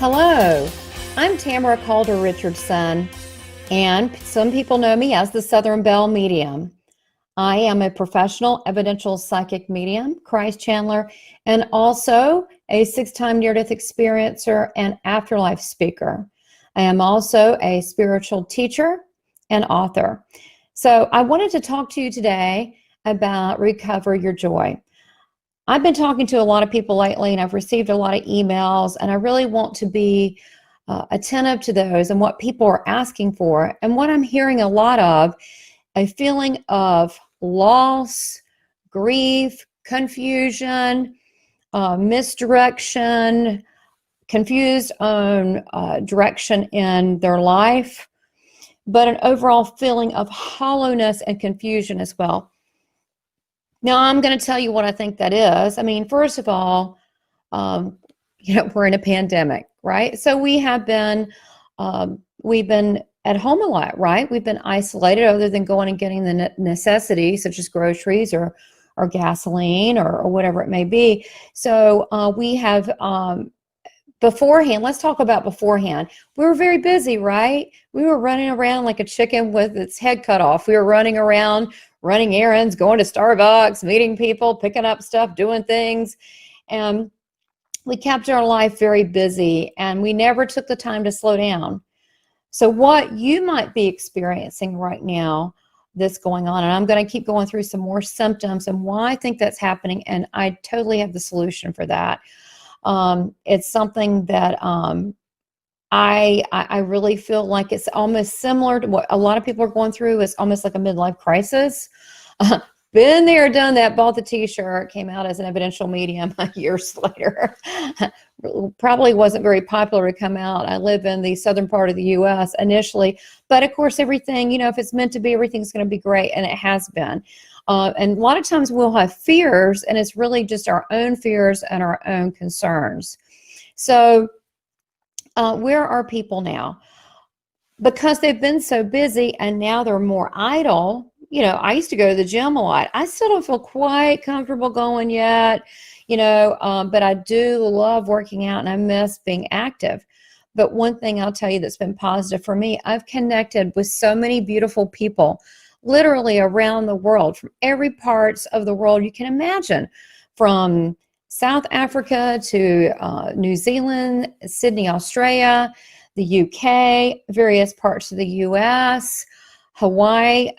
Hello, I'm Tamara Caulder Richardson, and some people know me as the Southern Belle Medium. I am a professional evidential psychic medium, Christ channeler, and also a 6-time near-death experiencer and afterlife speaker. I am also a spiritual teacher and author. So I wanted to talk to you today about Recover Your Joy. I've been talking to a lot of people lately, and I've received a lot of emails, and I really want to be attentive to those and what people are asking for. And what I'm hearing a lot of, a feeling of loss, grief, confusion, misdirection, confused on direction in their life, but an overall feeling of hollowness and confusion as well. Now, I'm going to tell you what I think that is. I mean, first of all, we're in a pandemic, right? So we've been at home a lot, right? We've been isolated other than going and getting the necessities such as groceries or gasoline or whatever it may be. So we have beforehand, let's talk about beforehand. We were very busy, right? We were running around like a chicken with its head cut off. We were running around, running errands, going to Starbucks, meeting people, picking up stuff, doing things. And we kept our life very busy, and we never took the time to slow down. So what you might be experiencing right now that's going on, and I'm going to keep going through some more symptoms and why I think that's happening, and I totally have the solution for that. It's something that I really feel like it's almost similar to what a lot of people are going through. It's almost like a midlife crisis. Been there, done that, bought the t-shirt, came out as an evidential medium years later. Probably wasn't very popular to come out. I live in the southern part of the U.S. initially, but of course everything, if it's meant to be, everything's going to be great, and it has been. And a lot of times we'll have fears, and it's really just our own fears and our own concerns. So where are people now? Because they've been so busy and now they're more idle. I used to go to the gym a lot. I still don't feel quite comfortable going yet, but I do love working out and I miss being active. But one thing I'll tell you that's been positive for me, I've connected with so many beautiful people, literally around the world, from every parts of the world you can imagine, from South Africa to New Zealand, Sydney, Australia, the UK, various parts of the US, Hawaii.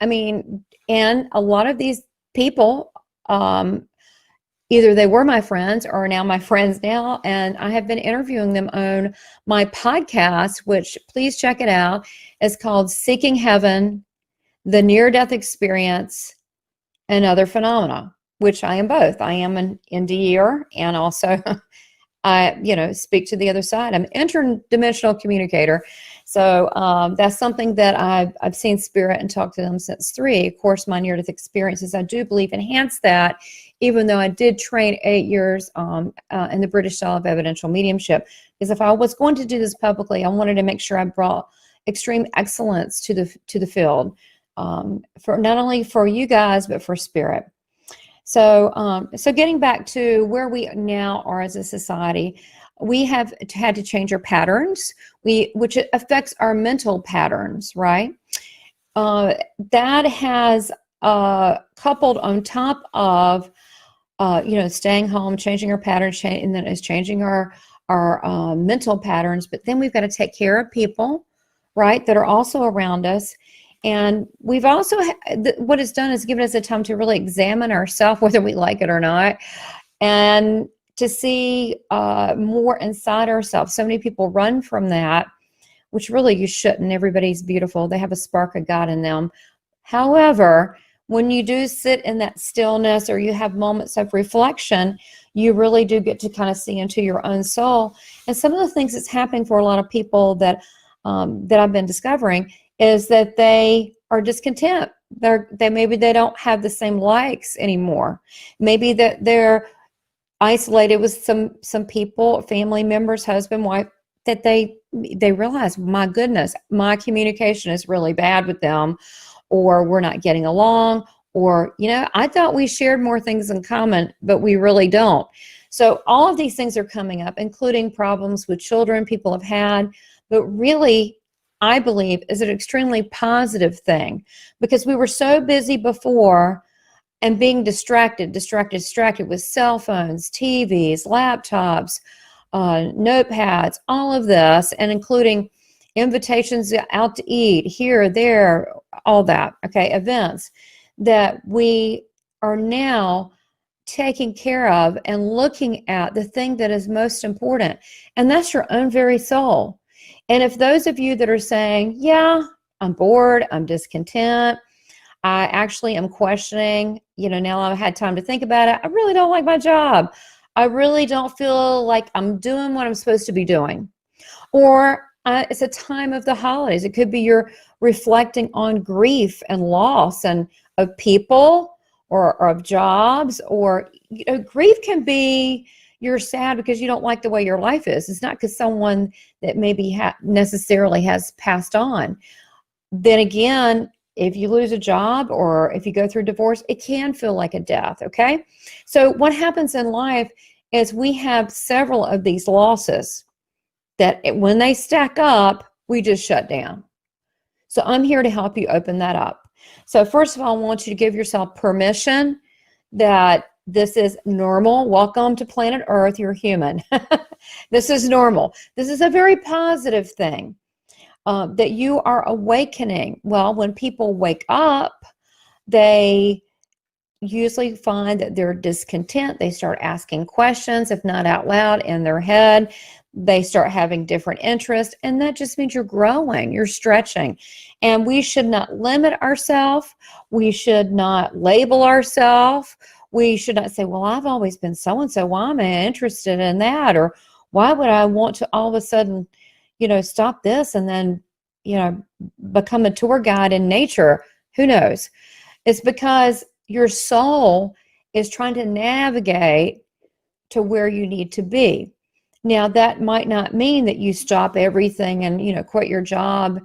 And a lot of these people, either they were my friends or are now my friends now, and I have been interviewing them on my podcast, which please check it out. It's called Seeking Heaven, the Near-Death Experience, and Other Phenomena, which I am both. I am an NDER, and also I, speak to the other side. I'm an interdimensional communicator. So that's something that I've seen spirit and talked to them since 3. Of course, my near-death experiences, I do believe, enhance that, even though I did train 8 years in the British style of evidential mediumship. Because if I was going to do this publicly, I wanted to make sure I brought extreme excellence to the field, for not only for you guys, but for spirit. So, so getting back to where we now are as a society, we have had to change our patterns, which affects our mental patterns, right? That has coupled on top of, staying home, changing our patterns, and then it's changing our mental patterns. But then we've got to take care of people, right, that are also around us. And we've also, what it's done is given us a time to really examine ourselves, whether we like it or not, and to see more inside ourselves. So many people run from that, which really you shouldn't. Everybody's beautiful. They have a spark of God in them. However, when you do sit in that stillness or you have moments of reflection, you really do get to kind of see into your own soul. And some of the things that's happening for a lot of people that I've been discovering is that they are discontent. Maybe they don't have the same likes anymore. Maybe that they're isolated with some people, family members, husband, wife, that they realize, my goodness, my communication is really bad with them, or we're not getting along, or, I thought we shared more things in common, but we really don't. So all of these things are coming up, including problems with children people have had, but really, I believe, is an extremely positive thing because we were so busy before and being distracted with cell phones, TVs, laptops, notepads, all of this, and including invitations out to eat here, there, all that, okay, events that we are now taking care of and looking at the thing that is most important, and that's your own very soul. And if those of you that are saying, yeah, I'm bored, I'm discontent, I actually am questioning, now I've had time to think about it, I really don't like my job, I really don't feel like I'm doing what I'm supposed to be doing. Or it's a time of the holidays. It could be you're reflecting on grief and loss and of people or of jobs, or grief can be you're sad because you don't like the way your life is. It's not because someone that maybe necessarily has passed on. Then again, if you lose a job or if you go through divorce, it can feel like a death, okay? So what happens in life is we have several of these losses that when they stack up, we just shut down. So I'm here to help you open that up. So first of all, I want you to give yourself permission that this is normal. Welcome to planet Earth. You're human. This is normal. This is a very positive thing that you are awakening. Well, when people wake up, they usually find that they're discontent. They start asking questions, if not out loud, in their head. They start having different interests, and that just means you're growing, you're stretching. And we should not limit ourselves. We should not label ourselves. We should not say, well, I've always been so-and-so. Why am I interested in that? Or why would I want to all of a sudden, stop this and then, become a tour guide in nature? Who knows? It's because your soul is trying to navigate to where you need to be. Now, that might not mean that you stop everything and, quit your job,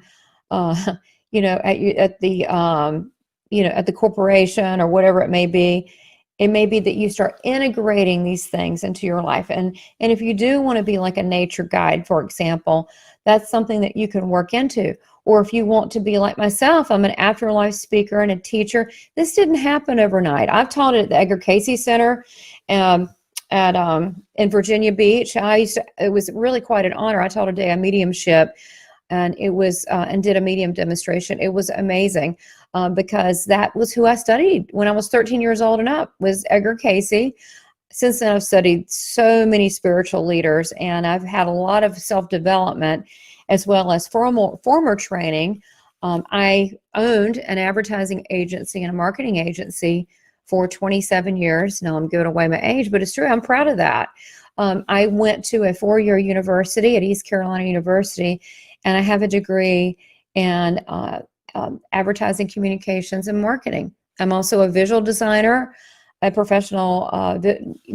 at the corporation or whatever it may be. It may be that you start integrating these things into your life. And if you do want to be like a nature guide, for example, that's something that you can work into. Or if you want to be like myself, I'm an afterlife speaker and a teacher. This didn't happen overnight. I've taught it at the Edgar Cayce Center in Virginia Beach. It was really quite an honor. I taught a day of mediumship, and it was and did a medium demonstration. It was amazing because that was who I studied when I was 13 years old and up, was Edgar Cayce. Since then, I've studied so many spiritual leaders, and I've had a lot of self-development as well as former training. I owned an advertising agency and a marketing agency for 27 years. Now I'm giving away my age, but it's true. I'm proud of that. I went to a 4-year university at East Carolina University, and I have a degree in advertising, communications, and marketing. I'm also a visual designer, a professional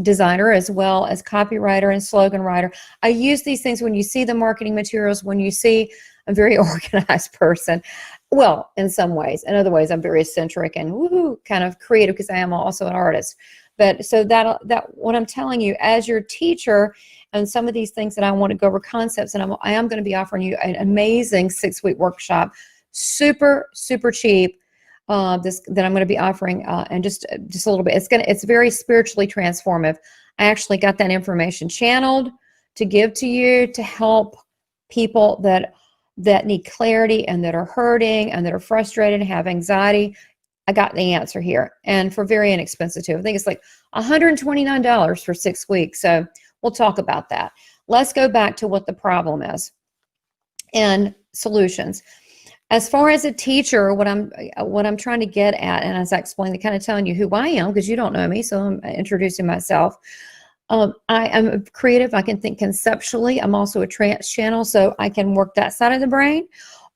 designer, as well as copywriter and slogan writer. I use these things when you see the marketing materials, when you see a very organized person. Well, in some ways. In other ways, I'm very eccentric and woohoo, kind of creative because I am also an artist. But so that what I'm telling you as your teacher, and some of these things that I want to go over concepts, and I am going to be offering you an amazing 6-week workshop, super, super cheap. That I'm going to be offering, and just a little bit. It's very spiritually transformative. I actually got that information channeled to give to you to help people that need clarity and that are hurting and that are frustrated and have anxiety. I got the answer here, and for very inexpensive too. I think it's like $129 for 6 weeks. So we'll talk about that. Let's go back to what the problem is and solutions. As far as a teacher, what I'm trying to get at, and as I explained, kind of telling you who I am, because you don't know me, so I'm introducing myself. I am creative. I can think conceptually. I'm also a trance channel, so I can work that side of the brain.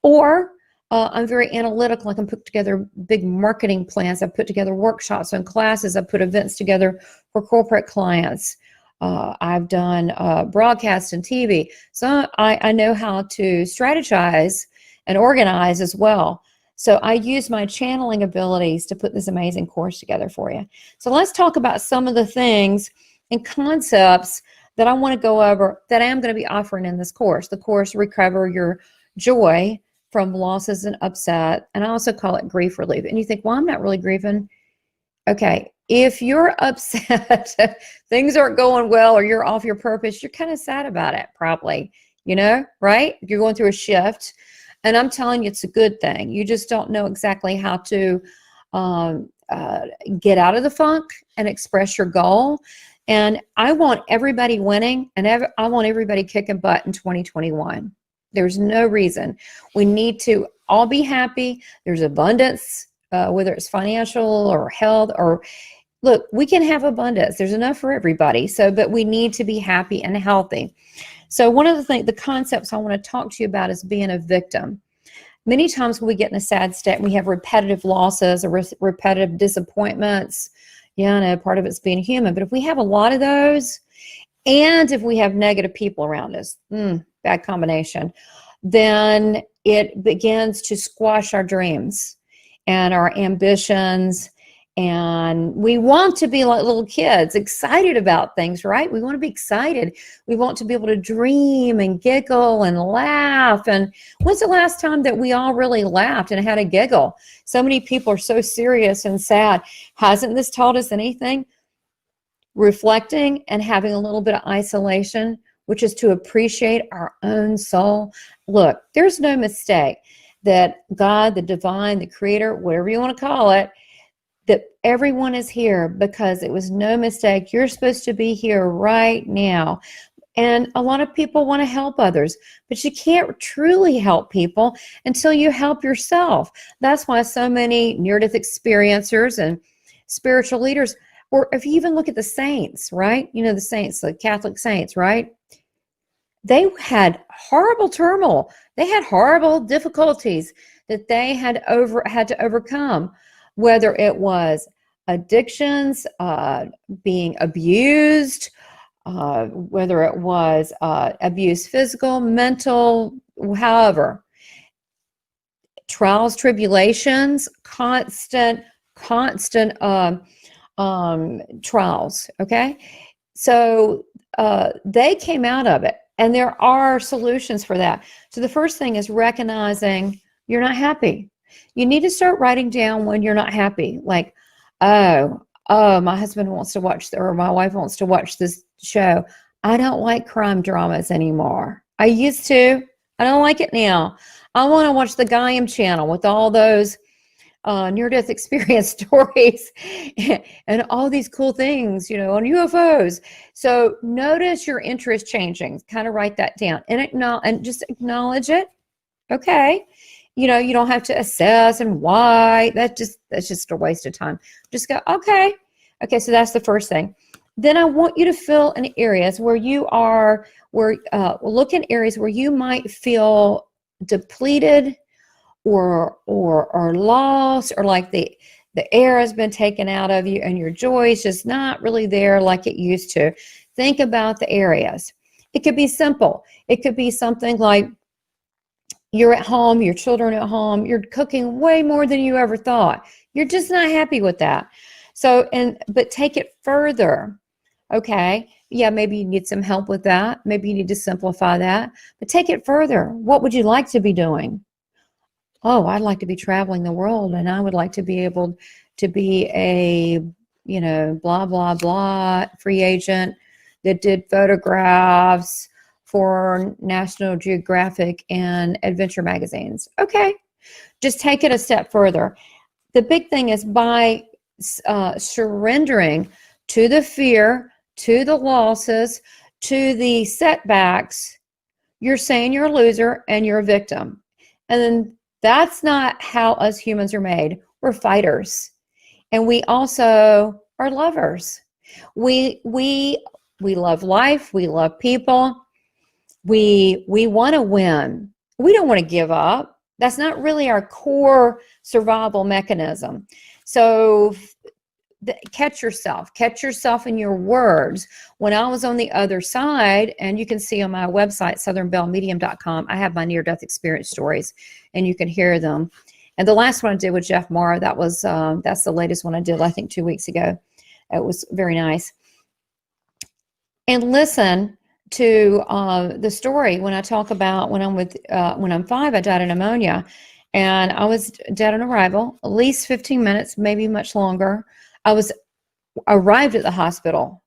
Or I'm very analytical. I can put together big marketing plans. I've put together workshops and classes. I've put events together for corporate clients. I've done broadcast and TV. So I know how to strategize and organize as well. So I use my channeling abilities to put this amazing course together for you. So let's talk about some of the things and concepts that I want to go over that I am going to be offering in this course. The course, Recover Your Joy from Losses and Upset. And I also call it Grief Relief. And you think, well, I'm not really grieving. Okay. If you're upset, things aren't going well, or you're off your purpose, you're kind of sad about it, probably, right? You're going through a shift. And I'm telling you, it's a good thing. You just don't know exactly how to get out of the funk and express your goal. And I want everybody winning, and I want everybody kicking butt in 2021. There's no reason. We need to all be happy. There's abundance, whether it's financial or health, or look, we can have abundance. There's enough for everybody. But we need to be happy and healthy. So one of the concepts I want to talk to you about is being a victim. Many times when we get in a sad state, we have repetitive losses or repetitive disappointments. Yeah, I know part of it's being human. But if we have a lot of those, and if we have negative people around us, bad combination, then it begins to squash our dreams and our ambitions. And we want to be like little kids, excited about things, right? We want to be excited. We want to be able to dream and giggle and laugh. And when's the last time that we all really laughed and had a giggle? So many people are so serious and sad. Hasn't this taught us anything? Reflecting and having a little bit of isolation, which is to appreciate our own soul. Look, there's no mistake that God, the divine, the creator, whatever you want to call it, that everyone is here because it was no mistake. You're supposed to be here right now. And a lot of people want to help others, but you can't truly help people until you help yourself. That's why so many near-death experiencers and spiritual leaders, or if you even look at the saints, right? The saints, the Catholic saints, right? They had horrible turmoil. They had horrible difficulties that they had to overcome, whether it was addictions, being abused, whether it was abuse, physical, mental, however, trials, tribulations, constant trials. Okay. So they came out of it, and there are solutions for that. So the first thing is recognizing you're not happy. You need to start writing down when you're not happy. Like, oh, my husband wants to watch, or my wife wants to watch this show. I don't like crime dramas anymore. I used to. I don't like it now. I want to watch the Gaiam channel with all those near-death experience stories and all these cool things, on UFOs. So notice your interest changing. Kind of write that down and just acknowledge it. Okay. You don't have to assess and why. That's just a waste of time. Just go, okay. Okay, so that's the first thing. Then I want you to fill in areas where you are, look in areas where you might feel depleted or lost, or like the air has been taken out of you and your joy is just not really there like it used to. Think about the areas. It could be simple. It could be something like, you're at home, your children at home, you're cooking way more than you ever thought. You're just not happy with that. So, but take it further. Okay. Yeah, maybe you need some help with that. Maybe you need to simplify that, but take it further. What would you like to be doing? Oh, I'd like to be traveling the world, and I would like to be able to be a, blah, blah, blah free agent that did photographs for National Geographic and adventure magazines. Okay, just take it a step further. The big thing is by surrendering to the fear, to the losses, to the setbacks, you're saying you're a loser and you're a victim. And then that's not how us humans are made. We're fighters. And we also are lovers. We love life. We love people. We want to win. We don't want to give up. That's not really our core survival mechanism. So catch yourself in your words. When I was on the other side, and you can see on my website, southernbellmedium.com, I have my near-death experience stories, and you can hear them. And the last one I did with Jeff Mara, that's the latest one I did, I think 2 weeks ago. It was very nice. and listen to the story when I talk about when I'm 5, I died of pneumonia, and I was dead on arrival, at least 15 minutes, maybe much longer. I was arrived at the hospital,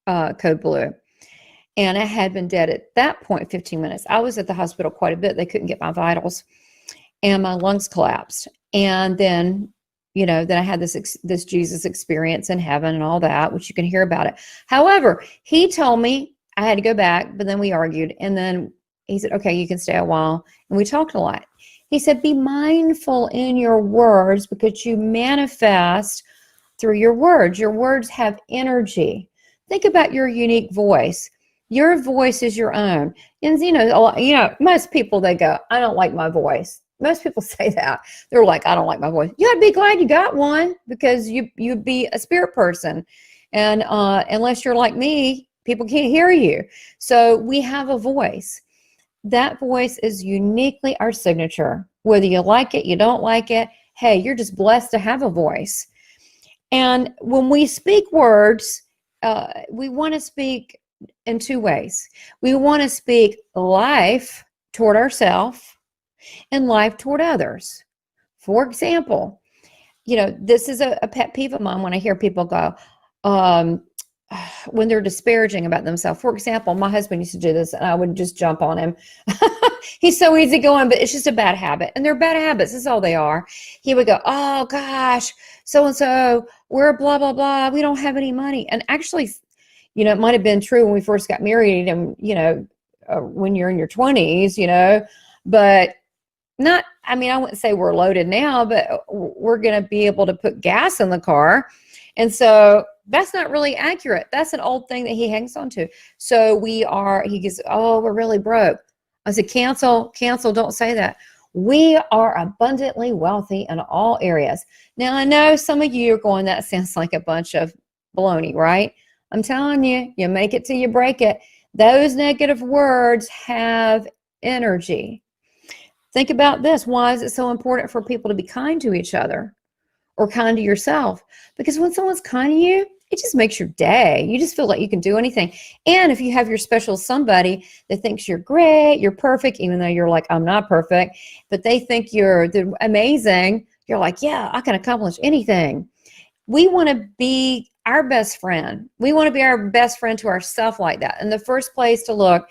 code blue, and I had been dead at that point 15 minutes. I was at the hospital quite a bit. They couldn't get my vitals, and my lungs collapsed. And then, then I had this Jesus experience in heaven and all that, which you can hear about it. However, he told me I had to go back, but then we argued. And then he said, okay, you can stay a while. And we talked a lot. He said, be mindful in your words because you manifest through your words. Your words have energy. Think about your unique voice. Your voice is your own. And, most people, they go, I don't like my voice. Most people say that. They're like, I don't like my voice. You ought to be glad you got one because you'd be a spirit person. And unless you're like me, people can't hear you. So we have a voice. That voice is uniquely our signature. Whether you like it, you don't like it, hey, you're just blessed to have a voice. And when we speak words, we want to speak in two ways. We want to speak life toward ourselves and life toward others. For example, this is a pet peeve of mine when I hear people go, when they're disparaging about themselves. For example, my husband used to do this and I would just jump on him. He's so easygoing, but it's just a bad habit. And they're bad habits. That's all they are. He would go, oh gosh, so-and-so, we're blah, blah, blah. We don't have any money. And actually, it might have been true when we first got married and, when you're in your 20s, but not, I wouldn't say we're loaded now, but we're going to be able to put gas in the car. And so that's not really accurate. That's an old thing that he hangs on to. So he goes, oh, we're really broke. I said, cancel, don't say that. We are abundantly wealthy in all areas. Now, I know some of you are going, that sounds like a bunch of baloney, right? I'm telling you, you make it till you break it. Those negative words have energy. Think about this. Why is it so important for people to be kind to each other or kind to yourself? Because when someone's kind to you, it just makes your day. You just feel like you can do anything. And if you have your special somebody that thinks you're great, you're perfect, even though you're like, I'm not perfect, but they think you're amazing, you're like, yeah, I can accomplish anything. We want to be our best friend. We want to be our best friend to ourselves like that. And the first place to look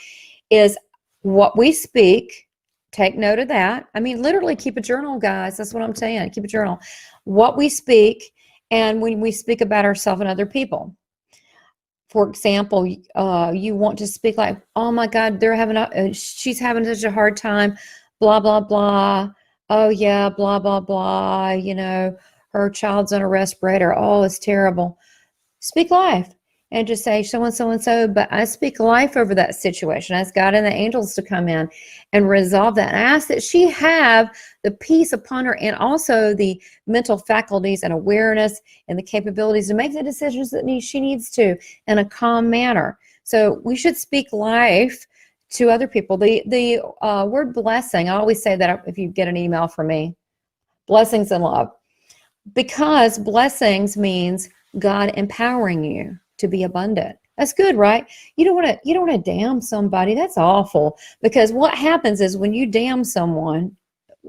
is what we speak. Take note of that. Literally keep a journal, guys. That's what I'm saying. Keep a journal. What we speak and when we speak about ourselves and other people. For example, you want to speak like, oh my God, she's having such a hard time, blah, blah, blah. Oh yeah, blah, blah, blah. Her child's on a respirator. Oh, it's terrible. Speak life. And just say so-and-so, but I speak life over that situation. I ask God and the angels to come in and resolve that. And I ask that she have the peace upon her and also the mental faculties and awareness and the capabilities to make the decisions that she needs to in a calm manner. So we should speak life to other people. The word blessing, I always say that if you get an email from me, blessings and love, because blessings means God empowering you to be abundant. That's good, right? You don't want to damn somebody. That's awful. Because what happens is when you damn someone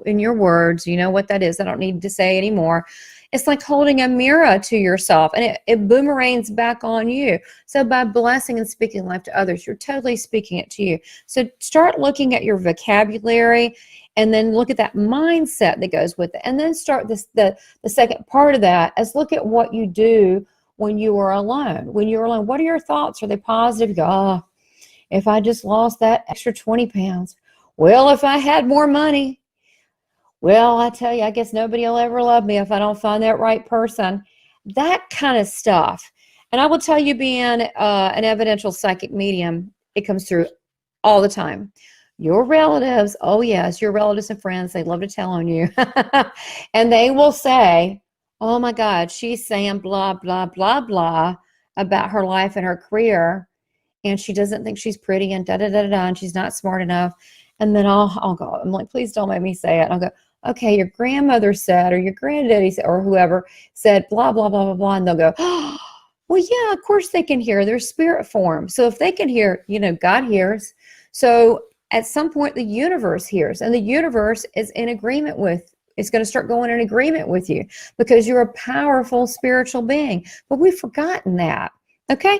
in your words, you know what that is. I don't need to say anymore. It's like holding a mirror to yourself and it boomerangs back on you. So by blessing and speaking life to others, you're totally speaking it to you. So start looking at your vocabulary and then look at that mindset that goes with it. And then start the second part of that is look at what you do when you are alone. When you're alone, what are your thoughts? Are they positive? You go, oh, if I just lost that extra 20 pounds. Well, if I had more money. Well, I tell you, I guess nobody will ever love me if I don't find that right person. That kind of stuff. And I will tell you, being an evidential psychic medium, it comes through all the time. Your relatives, oh yes, your relatives and friends, they love to tell on you. And they will say, oh my God, she's saying blah, blah, blah, blah about her life and her career. And she doesn't think she's pretty and da-da-da-da-da, and she's not smart enough. And then I'll go, I'm like, please don't make me say it. And I'll go, okay, your grandmother said, or your granddaddy said, or whoever said blah, blah, blah, blah, blah. And they'll go, oh, Well, yeah, of course they can hear. They're spirit form. So if they can hear, God hears. So at some point the universe hears, and the universe is in agreement with, it's going to start going in agreement with you because you're a powerful spiritual being. But we've forgotten that. Okay?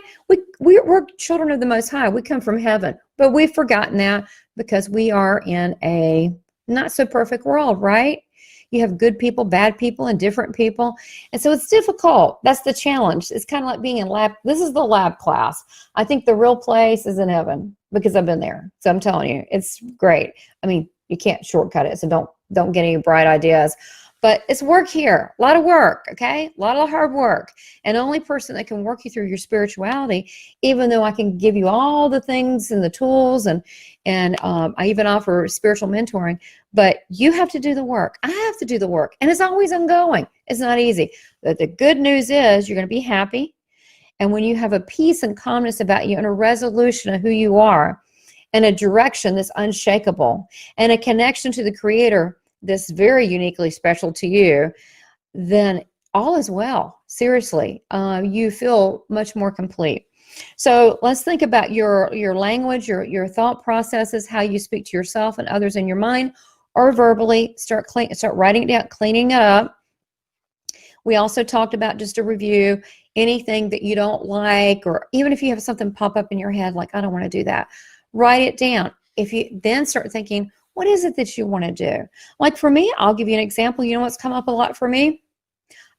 We're children of the Most High. We come from heaven, but we've forgotten that because we are in a not so perfect world, right? You have good people, bad people, and different people. And so it's difficult. That's the challenge. It's kind of like being in lab. This is the lab class. I think the real place is in heaven because I've been there. So I'm telling you, it's great. I mean, you can't shortcut it. So don't get any bright ideas. But it's work here, a lot of work, okay? A lot of hard work. And the only person that can work you through your spirituality, even though I can give you all the things and the tools, and I even offer spiritual mentoring, but you have to do the work. I have to do the work. And it's always ongoing. It's not easy. But the good news is you're going to be happy. And when you have a peace and calmness about you and a resolution of who you are and a direction that's unshakable and a connection to the Creator that's very uniquely special to you, then all is well. Seriously, you feel much more complete. So let's think about your language, your thought processes, how you speak to yourself and others in your mind or verbally. Start writing it down, cleaning it up. We also talked about, just to review, anything that you don't like, or even if you have something pop up in your head like, I don't want to do that, write it down. If you then start thinking, what is it that you want to do? Like for me, I'll give you an example. You know what's come up a lot for me?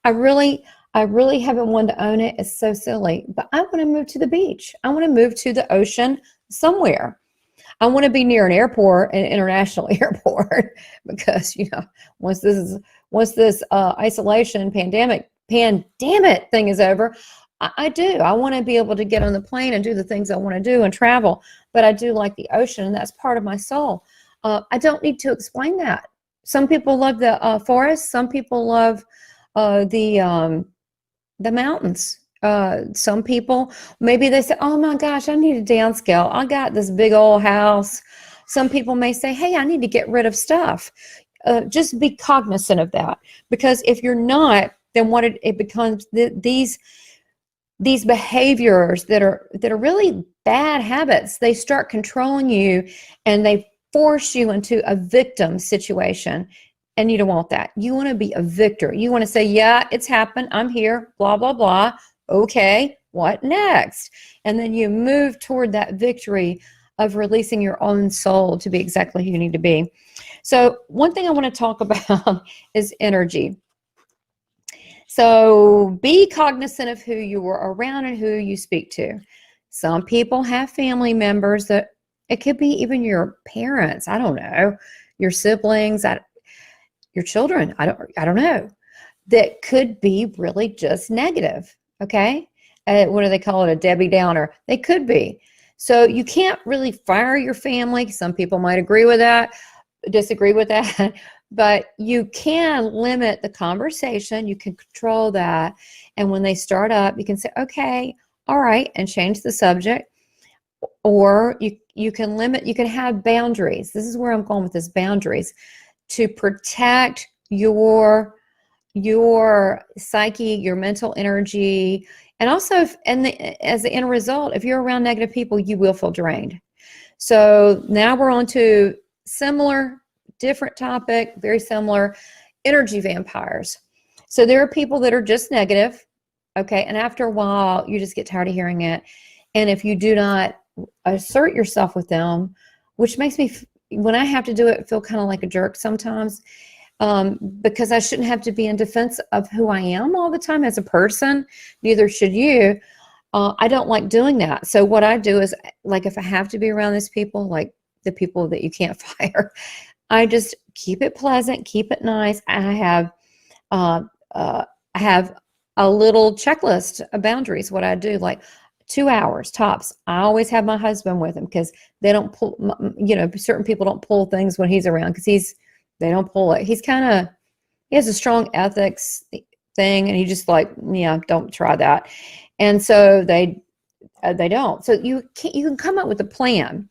I really haven't wanted to own it. It's so silly, but I want to move to the beach. I want to move to the ocean somewhere. I want to be near an airport, an international airport, because once this isolation pandemic thing is over, I do. I want to be able to get on the plane and do the things I want to do and travel. But I do like the ocean, and that's part of my soul. I don't need to explain that. Some people love the forest. Some people love the mountains. Some people, maybe they say, oh my gosh, I need a downscale. I got this big old house. Some people may say, hey, I need to get rid of stuff. Just be cognizant of that, because if you're not, then what it becomes, these behaviors that are really bad habits, they start controlling you and they force you into a victim situation. And you don't want that. You want to be a victor. You want to say, yeah, it's happened. I'm here, blah, blah, blah. Okay, what next? And then you move toward that victory of releasing your own soul to be exactly who you need to be. So one thing I want to talk about is energy. So be cognizant of who you are around and who you speak to. Some people have family members that, it could be even your parents, I don't know, your siblings, your children, I don't know, that could be really just negative, okay? What do they call it? A Debbie Downer. They could be. So you can't really fire your family. Some people might agree with that, disagree with that, but you can limit the conversation. You can control that. And when they start up, you can say, okay, all right, and change the subject. Or you can limit, you can have boundaries. This is where I'm going with this, boundaries, to protect your psyche, your mental energy. And also, as the end result, if you're around negative people, you will feel drained. So now we're on to different topic, very similar, energy vampires. So there are people that are just negative, okay? And after a while, you just get tired of hearing it. And if you do not assert yourself with them, which makes me, when I have to do it, feel kind of like a jerk sometimes, because I shouldn't have to be in defense of who I am all the time as a person. Neither should you. I don't like doing that. So what I do is, like, if I have to be around these people, like the people that you can't fire, I just keep it pleasant, keep it nice. I have a little checklist of boundaries. What I do, like 2 hours tops. I always have my husband with him, because they don't pull, certain people don't pull things when he's around, because they don't pull it. He has a strong ethics thing, and he just like, yeah, don't try that. And so they don't. So you can come up with a plan.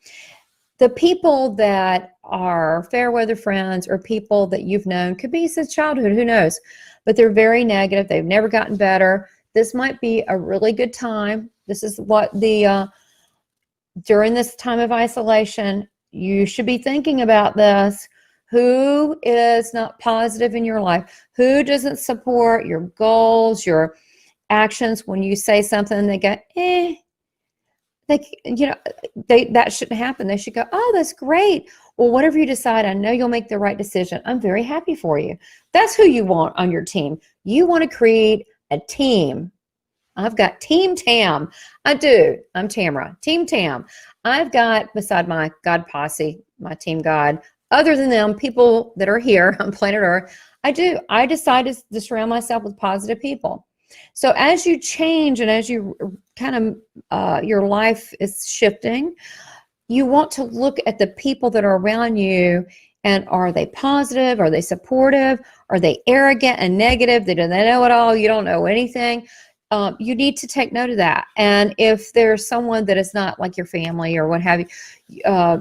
The people that are fair weather friends, or people that you've known, could be since childhood, who knows, but they're very negative. They've never gotten better. this might be a really good time. This is what during this time of isolation, you should be thinking about this. Who is not positive in your life? Who doesn't support your goals, your actions? When you say something, they go, that shouldn't happen. They should go, oh, that's great. Well, whatever you decide, I know you'll make the right decision. I'm very happy for you. That's who you want on your team. You want to create a team. I've got Team Tam. I do. I'm Tamara. Team Tam. I've got, beside my God posse, my team God, other than them, people that are here on planet Earth, I decided to surround myself with positive people. So as you change and as you kind of, your life is shifting, you want to look at the people that are around you, and are they positive? Are they supportive? Are they arrogant and negative? They know it all. You don't know anything. You need to take note of that. And if there's someone that is not like your family or what have you,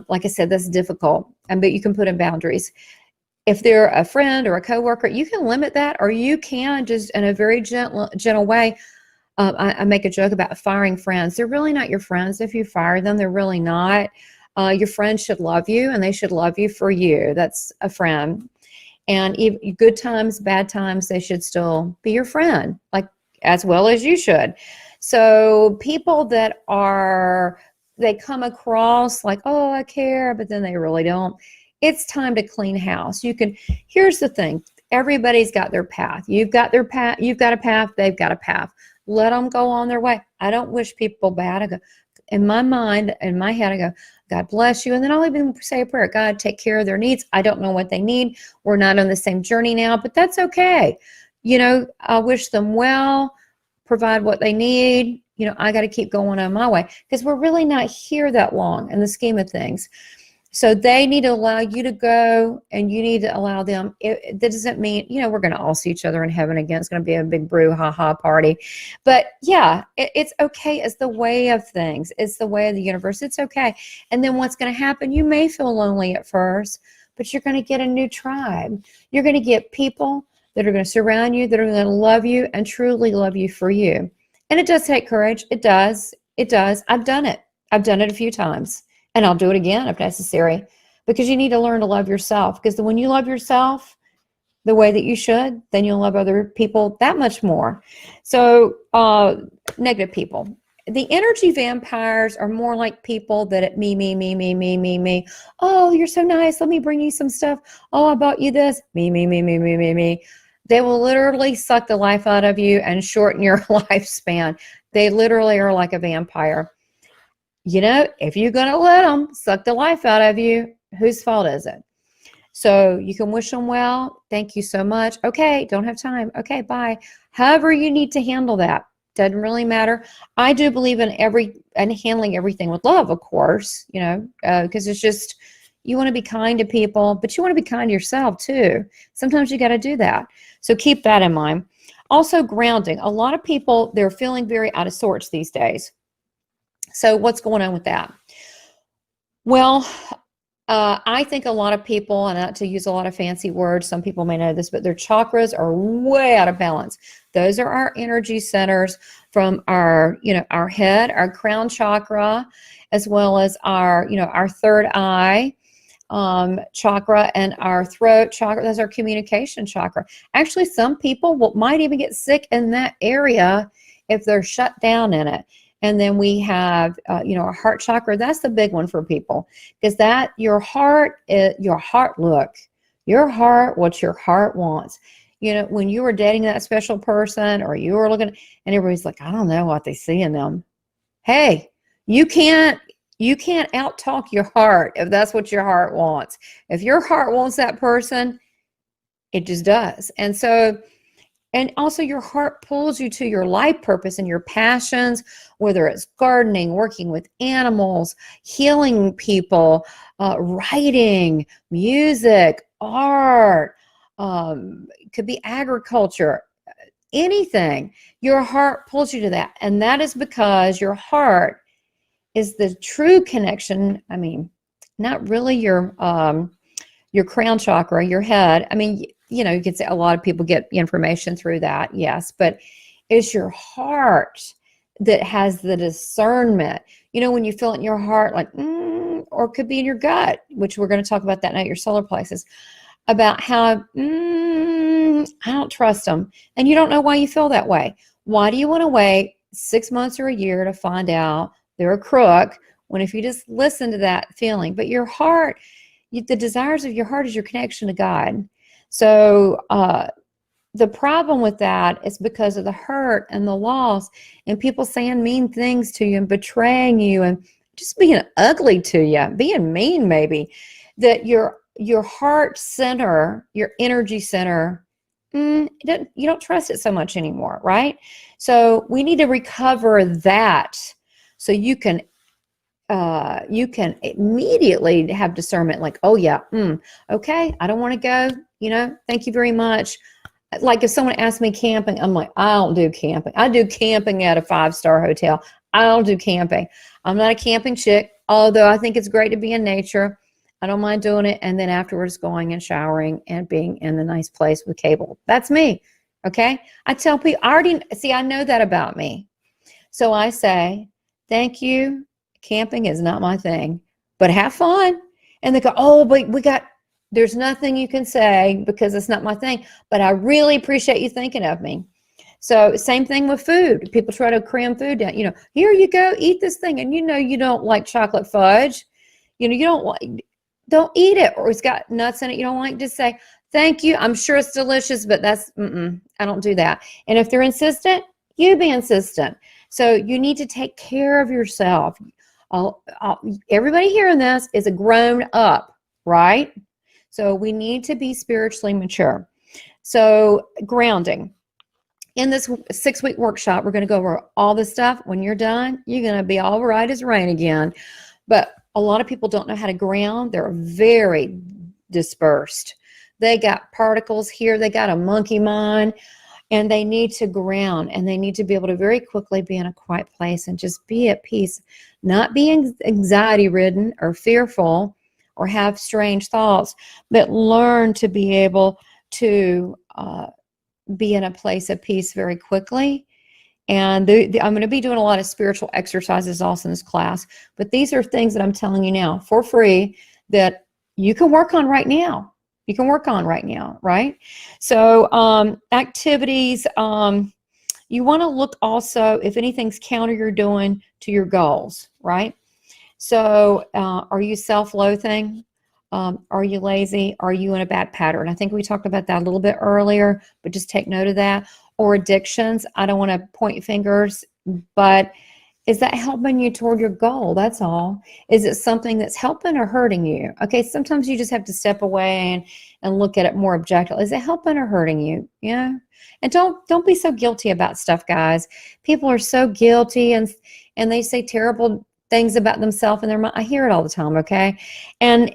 like I said, that's difficult, but you can put in boundaries. If they're a friend or a coworker, you can limit that, or you can just in a very gentle way. I make a joke about firing friends. They're really not your friends. If you fire them, they're really not. Your friends should love you, and they should love you for you. That's a friend. And even good times, bad times, they should still be your friend, like as well as you should. So people that they come across like, oh, I care, but then they really don't. It's time to clean house. Here's the thing. Everybody's got their path. You've got their path. You've got a path. They've got a path. Let them go on their way. I don't wish people bad. I go, in my mind, in my head, I go, God bless you. And then I'll even say a prayer. God, take care of their needs. I don't know what they need. We're not on the same journey now, but that's okay. I wish them well, provide what they need. I got to keep going on my way, because we're really not here that long in the scheme of things. So they need to allow you to go, and you need to allow them. That doesn't mean, we're going to all see each other in heaven again. It's going to be a big brouhaha party. But yeah, it's okay. It's the way of things. It's the way of the universe. It's okay. And then what's going to happen, you may feel lonely at first, but you're going to get a new tribe. You're going to get people that are going to surround you, that are going to love you and truly love you for you. And it does take courage. It does. It does. I've done it. I've done it a few times. And I'll do it again if necessary, because you need to learn to love yourself. Because when you love yourself the way that you should, then you'll love other people that much more. So negative people. The energy vampires are more like people that me. Oh, you're so nice. Let me bring you some stuff. Oh, I bought you this. Me. They will literally suck the life out of you and shorten your lifespan. They literally are like a vampire. If you're going to let them suck the life out of you, whose fault is it? So you can wish them well. Thank you so much. Okay, don't have time. Okay, bye. However you need to handle that. Doesn't really matter. I do believe in handling everything with love, of course, because it's just, you want to be kind to people, but you want to be kind to yourself too. Sometimes you got to do that. So keep that in mind. Also, grounding. A lot of people, they're feeling very out of sorts these days. So what's going on with that? Well, I think a lot of people, and not to use a lot of fancy words, some people may know this, but their chakras are way out of balance. Those are our energy centers from our head, our crown chakra, as well as our third eye chakra, and our throat chakra. That's our communication chakra. Actually, some people might even get sick in that area if they're shut down in it. And then we have, our heart chakra. That's the big one for people, because your heart, what your heart wants. When you were dating that special person, or you were looking, and everybody's like, I don't know what they see in them. Hey, you can't out-talk your heart if that's what your heart wants. If your heart wants that person, it just does. And also your heart pulls you to your life purpose and your passions, whether it's gardening, working with animals, healing people, writing, music, art, could be agriculture, anything. Your heart pulls you to that. And that is because your heart is the true connection. I mean, not really your crown chakra, your head. I mean, you could say a lot of people get information through that, yes, but It's your heart that has the discernment. You know, when you feel it in your heart, like, or it could be in your gut, which we're going to talk about that night, your solar plexus, about how, I don't trust them. And you don't know why you feel that way. Why do you want to wait 6 months or a year to find out they're a crook, when if you just listen to that feeling? But your heart, the desires of your heart is your connection to God. So the problem with that is because of the hurt and the loss and people saying mean things to you and betraying you and just being ugly to you, being mean maybe, that your heart center, your energy center, you don't trust it so much anymore, right? So we need to recover that so you can immediately have discernment, like, oh yeah, okay, I don't want to go, thank you very much. Like if someone asks me camping, I'm like, I don't do camping. I do camping at a 5-star hotel. I don't do camping. I'm not a camping chick, although I think it's great to be in nature. I don't mind doing it. And then afterwards going and showering and being in a nice place with cable. That's me. Okay. I tell people, I know that about me. So I say, thank you. Camping is not my thing, but have fun. And they go, oh, but there's nothing you can say because it's not my thing, but I really appreciate you thinking of me. So same thing with food. People try to cram food down, here you go, eat this thing. And you don't like chocolate fudge, don't eat it, or it's got nuts in it you don't like. Just say, thank you. I'm sure it's delicious, but that's, I don't do that. And if they're insistent, you be insistent. So you need to take care of yourself. Everybody hearing this is a grown up, right? So we need to be spiritually mature. So grounding. In this 6-week workshop, we're going to go over all this stuff. When you're done, you're going to be all right as rain again. But a lot of people don't know how to ground. They're very dispersed. They got particles here. They got a monkey mind. And they need to ground, and they need to be able to very quickly be in a quiet place and just be at peace, not be anxiety-ridden or fearful or have strange thoughts, but learn to be able to be in a place of peace very quickly. And I'm going to be doing a lot of spiritual exercises also in this class, but these are things that I'm telling you now for free that you can work on right now. Right? So activities, you want to look also if anything's counter you're doing to your goals, right? So are you self-loathing? Are you lazy? Are you in a bad pattern? I think we talked about that a little bit earlier, but just take note of that. Or addictions. I don't want to point fingers, but is that helping you toward your goal? That's all. Is it something that's helping or hurting you? Okay, sometimes you just have to step away and look at it more objectively. Is it helping or hurting you? Yeah. And don't be so guilty about stuff, guys. People are so guilty and they say terrible things about themselves and their mind. I hear it all the time, okay? And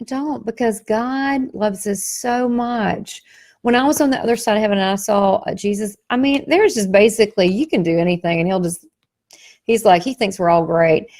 don't, because God loves us so much. When I was on the other side of heaven and I saw Jesus, I mean, there's just basically, you can do anything and he's like, he thinks we're all great.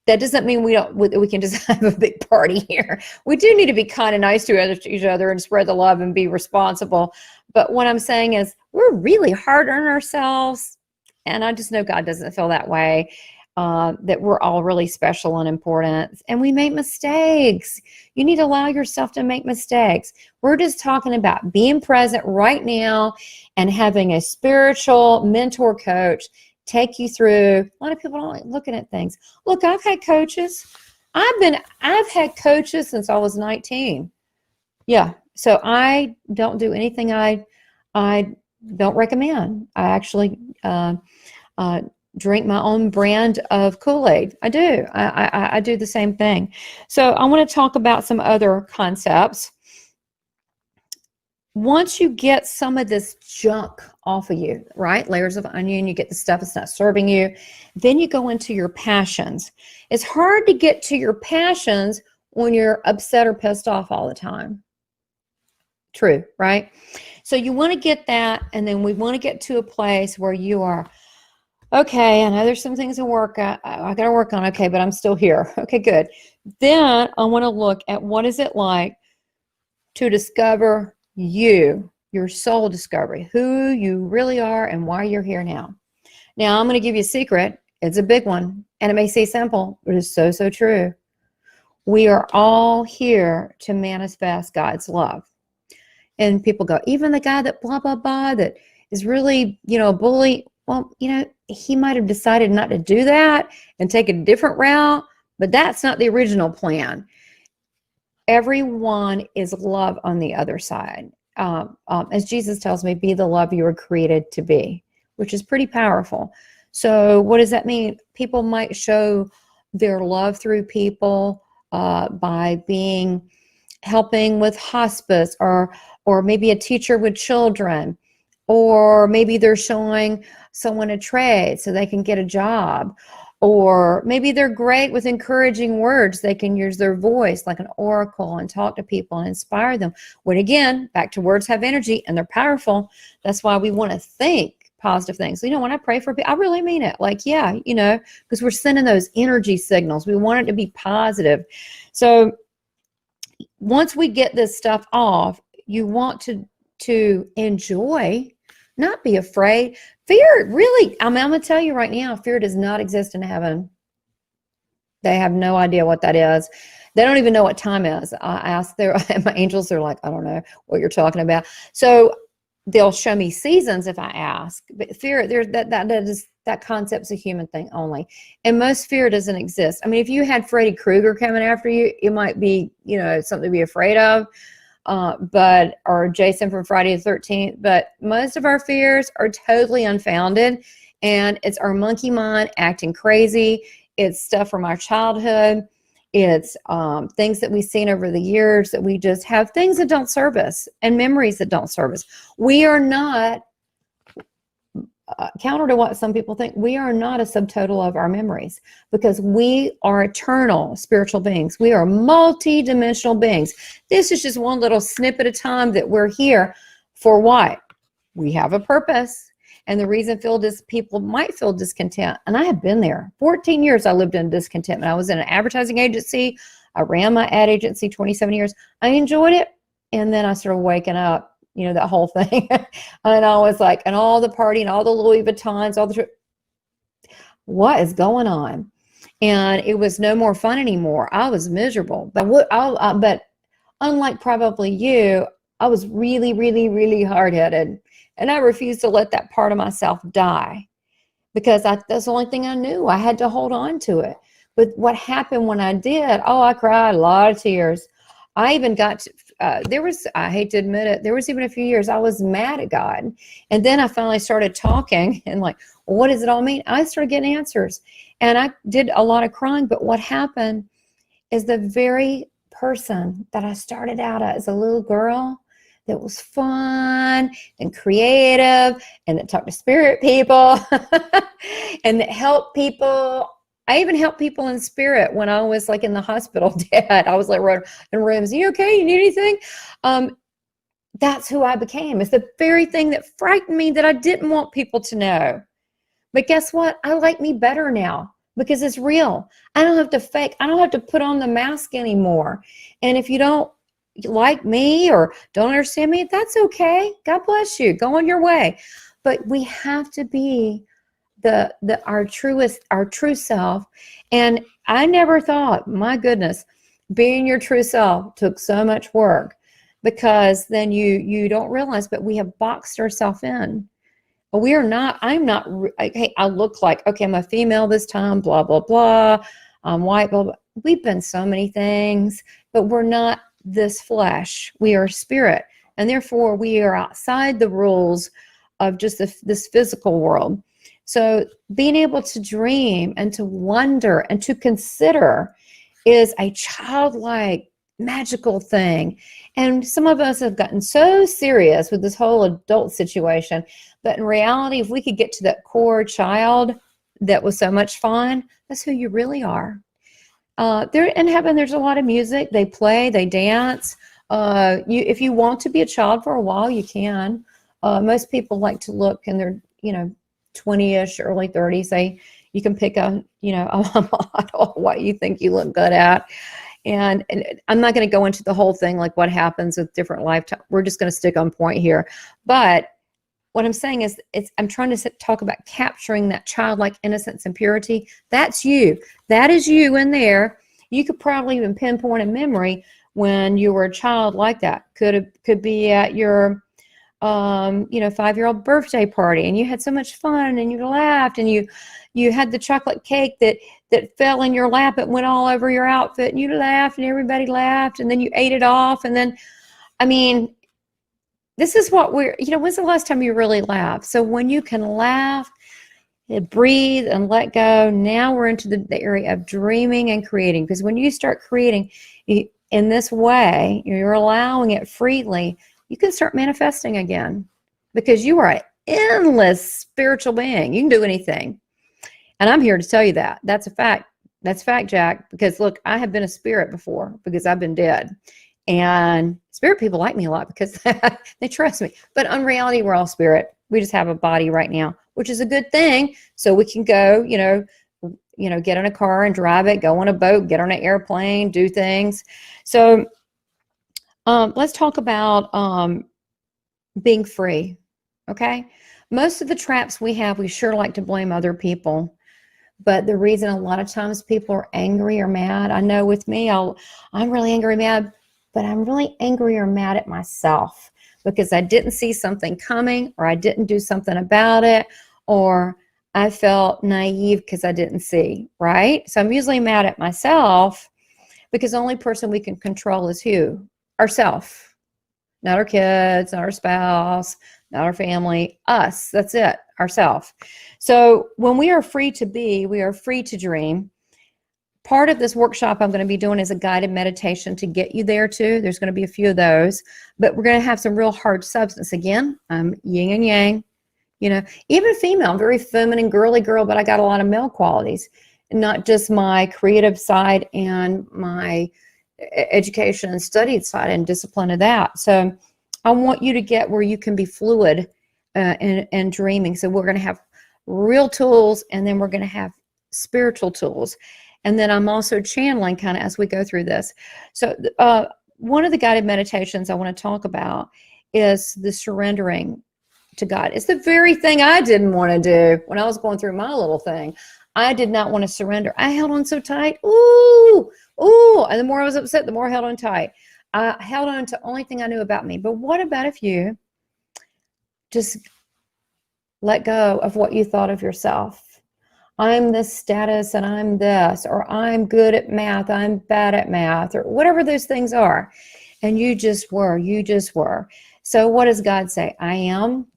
That doesn't mean we can just have a big party here. We do need to be kind of nice to each other and spread the love and be responsible. But what I'm saying is we're really hard on ourselves. And I just know God doesn't feel that way, that we're all really special and important. And we make mistakes. You need to allow yourself to make mistakes. We're just talking about being present right now and having a spiritual mentor coach take you through. A lot of people don't like looking at things. Look, I've had coaches. I've had coaches since I was 19. Yeah. So I don't do anything I don't recommend. I actually drink my own brand of Kool-Aid. I do. I do the same thing. So I want to talk about some other concepts. Once you get some of this junk off of you, right? Layers of onion, you get the stuff that's not serving you. Then you go into your passions. It's hard to get to your passions when you're upset or pissed off all the time. True, right? So you want to get that, and then we want to get to a place where you are, okay, I know there's some things to work at. I got to work on, okay, but I'm still here. Okay, good. Then I want to look at what is it like to discover you, your soul discovery, who you really are and why you're here now. Now, I'm going to give you a secret. It's a big one, and it may seem simple, but it's so, so true. We are all here to manifest God's love. And people go, even the guy that blah, blah, blah, that is really, a bully. Well, he might have decided not to do that and take a different route, but that's not the original plan. Everyone is love on the other side. As Jesus tells me, be the love you were created to be, which is pretty powerful. So what does that mean? People might show their love through people by helping with hospice, or maybe a teacher with children, or maybe they're showing someone a trade so they can get a job, or maybe they're great with encouraging words. They can use their voice like an oracle and talk to people and inspire them. When again, back to words have energy and they're powerful. That's why we want to think positive things. When I pray for people, I really mean it. Like, yeah, because we're sending those energy signals. We want it to be positive. So once we get this stuff off, you want to enjoy, not be afraid. Fear, really, I'm going to tell you right now, fear does not exist in heaven. They have no idea what that is. They don't even know what time is. I asked my angels, they're like, I don't know what you're talking about. So they'll show me seasons if I ask. But fear, that concept's a human thing only. And most fear doesn't exist. I mean, if you had Freddy Krueger coming after you, it might be, something to be afraid of. Or Jason from Friday the 13th, but most of our fears are totally unfounded, and it's our monkey mind acting crazy. It's stuff from our childhood. It's things that we've seen over the years that we just have, things that don't serve us and memories that don't serve us. We are not, counter to what some people think, we are not a subtotal of our memories, because we are eternal spiritual beings. We are multi-dimensional beings. This is just one little snippet of time that we're here for. What? We have a purpose. And the reason people might feel discontent, and I have been there. 14 years I lived in discontentment. I was in an advertising agency. I ran my ad agency 27 years. I enjoyed it. And then I started waking up, that whole thing. And I was like, and all the partying, all the Louis Vuittons, what is going on? And it was no more fun anymore. I was miserable. But unlike probably you, I was really, really, really hard-headed. And I refused to let that part of myself die, because that's the only thing I knew. I had to hold on to it. But what happened when I did, I cried a lot of tears. I even got to, I hate to admit it, there was even a few years I was mad at God. And then I finally started talking and like, well, what does it all mean? I started getting answers. And I did a lot of crying. But what happened is the very person that I started out as a little girl that was fun and creative and that talked to spirit people and that helped people. I even helped people in spirit when I was like in the hospital dead. I was like in rooms, you okay? You need anything? That's who I became. It's the very thing that frightened me, that I didn't want people to know. But guess what? I like me better now because it's real. I don't have to fake. I don't have to put on the mask anymore. And if you don't like me or don't understand me, that's okay. God bless you. Go on your way. But we have to be our true self. And I never thought, my goodness, being your true self took so much work, because then you don't realize, but we have boxed ourselves in. We are not, hey, I look like, okay, I'm a female this time, blah, blah, blah. I'm white, blah, blah. We've been so many things, but we're not this flesh. We are spirit. And therefore we are outside the rules of just this physical world. So being able to dream and to wonder and to consider is a childlike, magical thing. And some of us have gotten so serious with this whole adult situation. But in reality, if we could get to that core child that was so much fun, that's who you really are. There in heaven, there's a lot of music. They play, they dance. If you want to be a child for a while, you can. Most people like to look in their, 20-ish, early 30s. You can pick a model, what you think you look good at. and I'm not going to go into the whole thing, like what happens with different lifetimes. We're just going to stick on point here. But what I'm saying is, I'm trying to talk about capturing that childlike innocence and purity. That's you. That is you in there. You could probably even pinpoint a memory when you were a child like that. Could be at your 5-year-old birthday party, and you had so much fun, and you laughed, and you had the chocolate cake that fell in your lap. It went all over your outfit, and you laughed, and everybody laughed, and then you ate it off. And then, I mean, this is what when's the last time you really laughed? So when you can laugh and breathe and let go, now we're into the area of dreaming and creating. Because when you start creating in this way, you're allowing it freely, you can start manifesting again, because you are an endless spiritual being. You can do anything. And I'm here to tell you that. That's a fact. That's fact, Jack. Because look, I have been a spirit before, because I've been dead. And spirit people like me a lot because they trust me. But in reality, we're all spirit. We just have a body right now, which is a good thing. So we can go, get in a car and drive it, go on a boat, get on an airplane, do things. So let's talk about being free. Okay. Most of the traps we have, we sure like to blame other people. But the reason a lot of times people are angry or mad, I know with me, I'm really angry or mad, but I'm really angry or mad at myself because I didn't see something coming, or I didn't do something about it, or I felt naive because I didn't see, right? So I'm usually mad at myself, because the only person we can control is who? Ourself. Not our kids, not our spouse, not our family, us. That's it, ourself. So when we are free to be, we are free to dream. Part of this workshop I'm going to be doing is a guided meditation to get you there too. There's going to be a few of those, but we're going to have some real hard substance. Again, I'm yin and yang, even female. I'm very feminine, girly girl, but I got a lot of male qualities, not just my creative side and my education and studied side and discipline of that. So I want you to get where you can be fluid and dreaming. So we're going to have real tools, and then we're going to have spiritual tools. And then I'm also channeling kind of as we go through this. So one of the guided meditations I want to talk about is the surrendering to God. It's the very thing I didn't want to do when I was going through my little thing. I did not want to surrender. I held on so tight. Ooh. And the more I was upset, the more I held on tight. I held on to the only thing I knew about me. But what about if you just let go of what you thought of yourself? I'm this status and I'm this, or I'm good at math, I'm bad at math, or whatever those things are. And you just were. So what does God say? I am.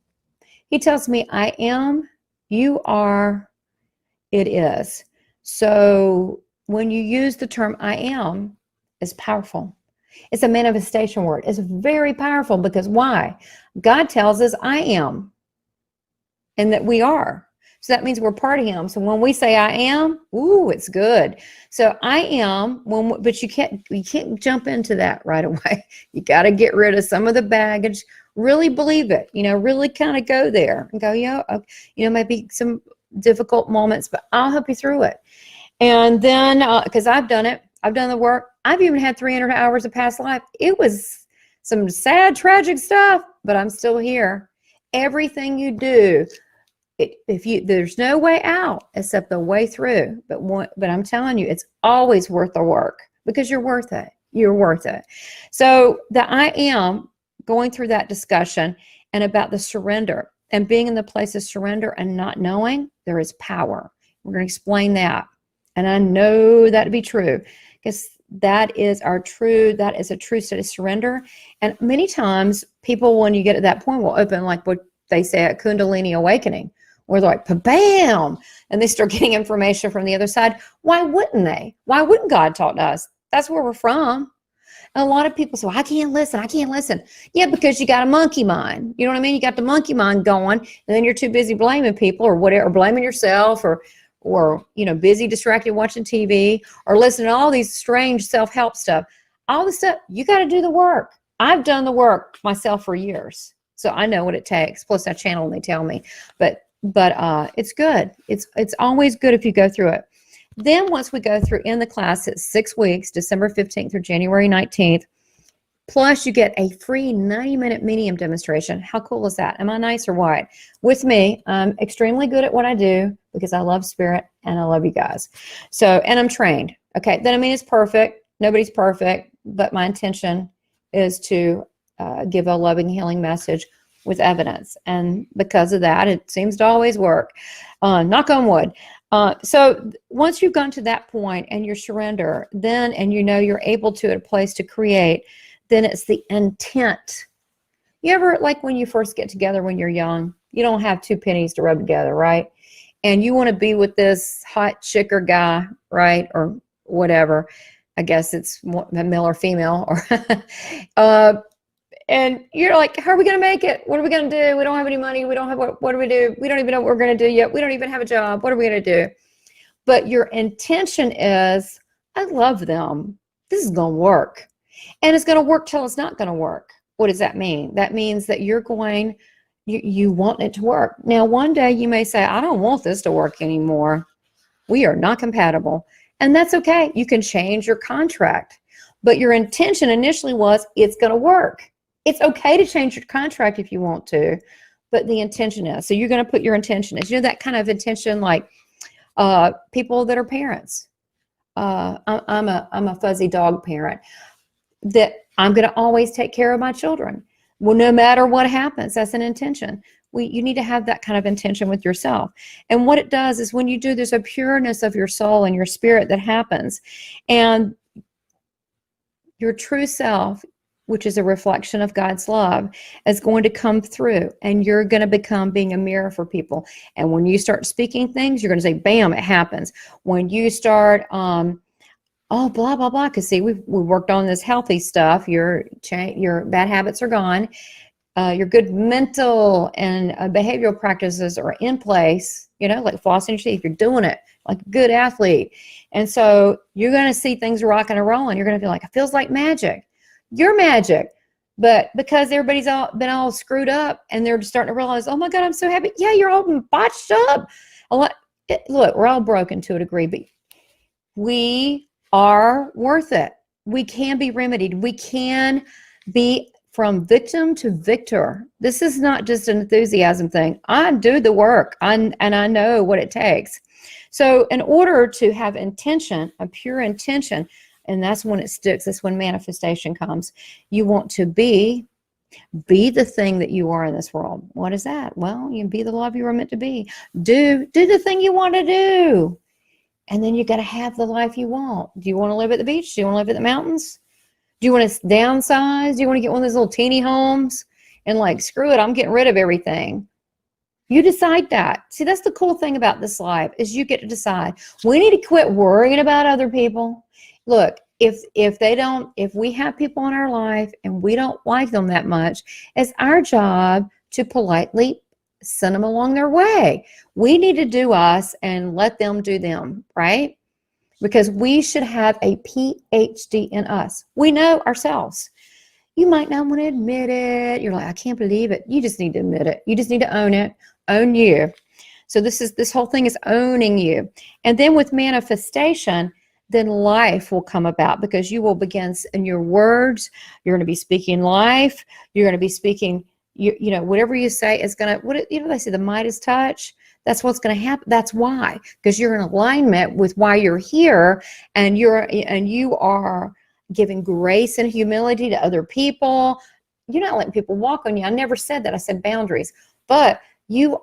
He tells me I am, you are, it is. So when you use the term I am, it's powerful. It's a manifestation word. It's very powerful because why? God tells us I am, and that we are. So that means we're part of him. So when we say I am, ooh, it's good. So I am, but you can't jump into that right away. You got to get rid of some of the baggage. Really believe it. Really kind of go there and go, maybe some difficult moments, but I'll help you through it. And then, because I've done it, I've done the work. I've even had 300 hours of past life. It was some sad, tragic stuff, but I'm still here. Everything you do, there's no way out except the way through. But I'm telling you, it's always worth the work because you're worth it. You're worth it. So the I am, going through that discussion and about the surrender and being in the place of surrender and not knowing, there is power. We're going to explain that. And I know that to be true because that is a true state of surrender. And many times people, when you get to that point, will open like what they say a Kundalini awakening, where they're like, bam, and they start getting information from the other side. Why wouldn't they? Why wouldn't God talk to us? That's where we're from. And a lot of people say, well, I can't listen. Yeah, because you got a monkey mind. You know what I mean? You got the monkey mind going, and then you're too busy blaming people or whatever, or blaming yourself, or busy, distracted, watching TV, or listening to all these strange self-help stuff. All the stuff, you got to do the work. I've done the work myself for years, so I know what it takes. Plus, I channel and they tell me. But it's good. It's always good if you go through it. Then once we go through in the class, it's 6 weeks, December 15th through January 19th. Plus, you get a free 90-minute medium demonstration. How cool is that? Am I nice or what? With me, I'm extremely good at what I do because I love spirit and I love you guys. So, and I'm trained. Okay, that doesn't mean it's perfect. Nobody's perfect, but my intention is to give a loving, healing message with evidence. And because of that, it seems to always work. Knock on wood. So once you've gone to that point and you surrender, then, and you know you're able to at a place to create, then it's the intent. You ever, like when you first get together when you're young, you don't have 2 pennies to rub together, right? And you want to be with this hot chick or guy, right? Or whatever. I guess it's male or female. Or and you're like, how are we going to make it? What are we going to do? We don't have any money. We don't have, what do we do? We don't even know what we're going to do yet. We don't even have a job. What are we going to do? But your intention is, I love them. This is going to work. And it's going to work till it's not going to work. What does that mean? That means that you're going, you want it to work. Now, one day you may say, I don't want this to work anymore. We are not compatible. And that's okay. You can change your contract. But your intention initially was, it's going to work. It's okay to change your contract if you want to, but the intention is. So you're going to put your intention is. You know that kind of intention, like people that are parents. I'm a fuzzy dog parent. That I'm going to always take care of my children. Well, no matter what happens, that's an intention. You need to have that kind of intention with yourself. And what it does is when you do, there's a pureness of your soul and your spirit that happens. And your true self, which is a reflection of God's love, is going to come through, and you're going to become being a mirror for people. And when you start speaking things, you're going to say, bam, it happens. When you start, oh, blah, blah, blah, because see, we worked on this healthy stuff. Your bad habits are gone. Your good mental and behavioral practices are in place, you know, like flossing your teeth. You're doing it like a good athlete. And so you're going to see things rocking and rolling. You're going to feel like, it feels like magic. You're magic. But because everybody's been all screwed up and they're starting to realize, oh my God, I'm so happy. Yeah, you're all botched up. Look, we're all broken to a degree, but we are worth it. We can be remedied. We can be from victim to victor. This is not just an enthusiasm thing. I do the work, and I know what it takes. So in order to have intention, a pure intention, and that's when it sticks, that's when manifestation comes. You want to be the thing that you are in this world. What is that? Well, you be the love you were meant to be. Do the thing you want to do. And then you got to have the life you want. Do you want to live at the beach? Do you want to live at the mountains? Do you want to downsize? Do you want to get one of those little teeny homes? And like, screw it, I'm getting rid of everything. You decide that. See, that's the cool thing about this life, is you get to decide. We need to quit worrying about other people. Look, if we have people in our life and we don't like them that much, it's our job to politely send them along their way. We need to do us and let them do them, right? Because we should have a PhD in us. We know ourselves. You might not want to admit it. You're like, I can't believe it. You just need to admit it. You just need to own it. Own you. So this whole thing is owning you. And then with manifestation, then life will come about, because you will begin in your words. You're going to be speaking life. You're going to be speaking, you know, whatever you say is going to, they say the Midas touch. That's what's going to happen. That's why, because you're in alignment with why you're here, and you are giving grace and humility to other people. You're not letting people walk on you. I never said that. I said boundaries. But you're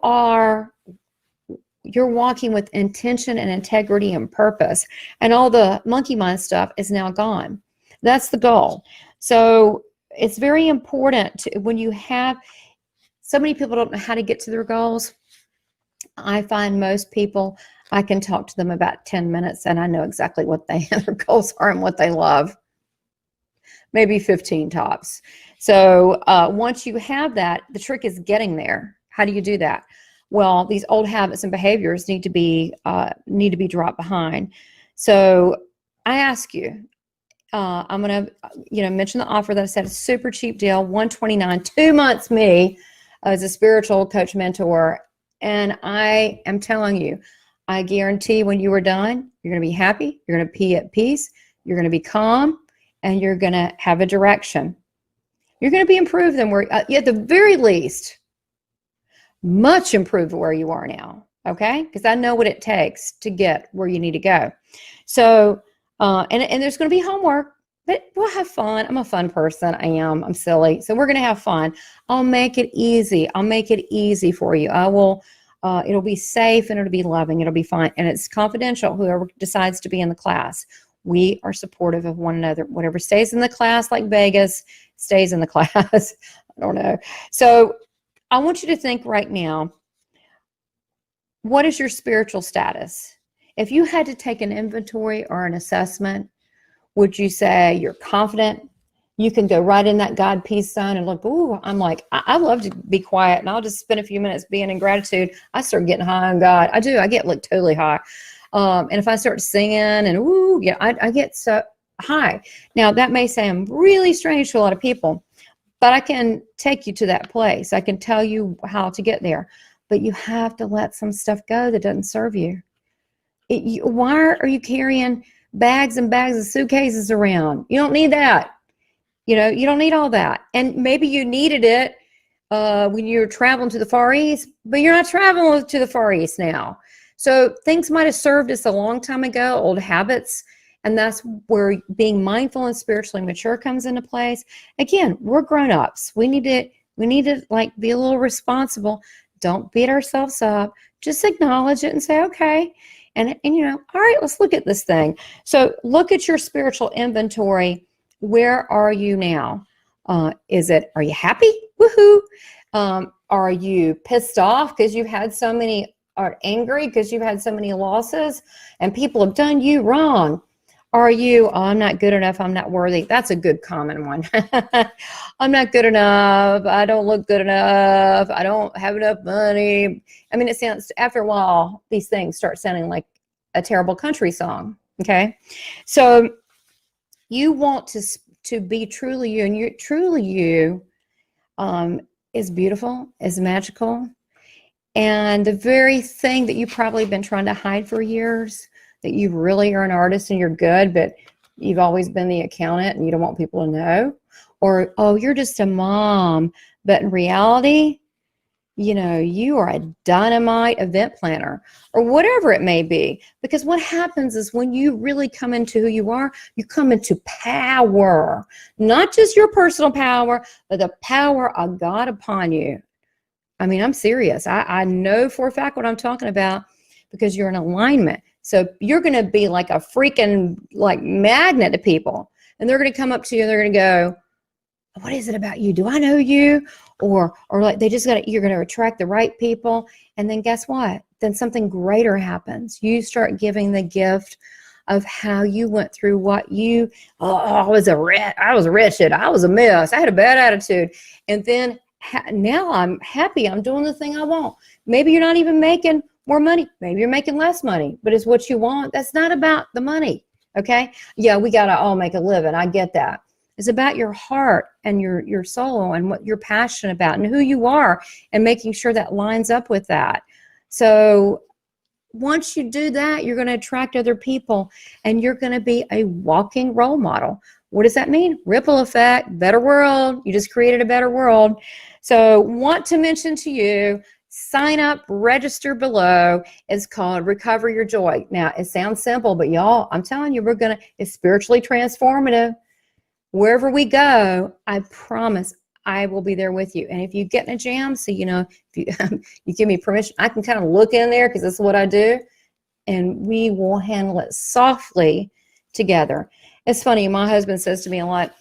walking with intention and integrity and purpose, and all the monkey mind stuff is now gone. That's the goal. So it's very important to, when you have, so many people don't know how to get to their goals. I find most people, I can talk to them about 10 minutes and I know exactly what their goals are and what they love. Maybe 15 tops. So once you have that, the trick is getting there. How do you do that? Well, these old habits and behaviors need to be dropped behind. So I ask you, I'm going to mention the offer that I said, a super cheap deal, $129, 2 months me as a spiritual coach mentor. And I am telling you, I guarantee when you are done, you're going to be happy, you're going to be at peace, you're going to be calm, and you're going to have a direction. You're going to be improved than where, at the very least, much improved where you are now. Okay? Because I know what it takes to get where you need to go. So, and there's going to be homework, but we'll have fun. I'm a fun person. I'm silly. So we're going to have fun. I'll make it easy. I'll make it easy for you. I will, it'll be safe and it'll be loving. It'll be fine. And it's confidential. Whoever decides to be in the class, we are supportive of one another. Whatever stays in the class, like Vegas, stays in the class. I don't know. So I want you to think right now, what is your spiritual status? If you had to take an inventory or an assessment, would you say you're confident? You can go right in that God peace zone and look, ooh, I'm like, I love to be quiet and I'll just spend a few minutes being in gratitude. I start getting high on God. I do. I get like totally high. And if I start singing and ooh, yeah, I get so high. Now that may sound really strange to a lot of people, but I can take you to that place. I can tell you how to get there, but you have to let some stuff go that doesn't serve you. Why are you carrying bags and bags of suitcases around? You don't need that. You know, you don't need all that. And maybe you needed it when you're traveling to the Far East, but you're not traveling to the Far East now. So things might have served us a long time ago, old habits. And that's where being mindful and spiritually mature comes into place. Again, we're grown-ups. We need to like be a little responsible. Don't beat ourselves up. Just acknowledge it and say, okay. And you know, all right, let's look at this thing. So look at your spiritual inventory. Where are you now? Are you happy? Woohoo. Are you pissed off because you've had so many, or angry because you've had so many losses and people have done you wrong? Are you, oh, I'm not good enough, I'm not worthy? That's a good common one. I'm not good enough, I don't look good enough, I don't have enough money. I mean, it sounds, after a while, these things start sounding like a terrible country song, okay? So you want to be truly you, and you truly you is beautiful, is magical, and the very thing that you've probably been trying to hide for years, that you really are an artist and you're good, but you've always been the accountant and you don't want people to know, or, oh, you're just a mom, but in reality, you know, you are a dynamite event planner or whatever it may be. Because what happens is when you really come into who you are, you come into power, not just your personal power, but the power of God upon you. I mean, I'm serious. I know for a fact what I'm talking about because you're in alignment. So you're going to be like a freaking like magnet to people, and they're going to come up to you and they're going to go, what is it about you? Do I know you? Or like they just you're going to attract the right people. And then guess what? Then something greater happens. You start giving the gift of how you went through what you, I was wretched. I was a mess. I had a bad attitude. And then now I'm happy. I'm doing the thing I want. Maybe you're not even making more money. Maybe you're making less money, but it's what you want. That's not about the money. Okay. Yeah, we got to all make a living. I get that. It's about your heart and your soul and what you're passionate about and who you are and making sure that lines up with that. So once you do that, you're going to attract other people and you're going to be a walking role model. What does that mean? Ripple effect, better world. You just created a better world. So want to mention to you, sign up, register below. It's called Recover Your Joy. Now, it sounds simple, but y'all, I'm telling you, it's spiritually transformative. Wherever we go, I promise I will be there with you. And if you get in a jam, so you know, if you give me permission, I can kind of look in there because that's what I do, and we will handle it softly together. It's funny. My husband says to me a lot,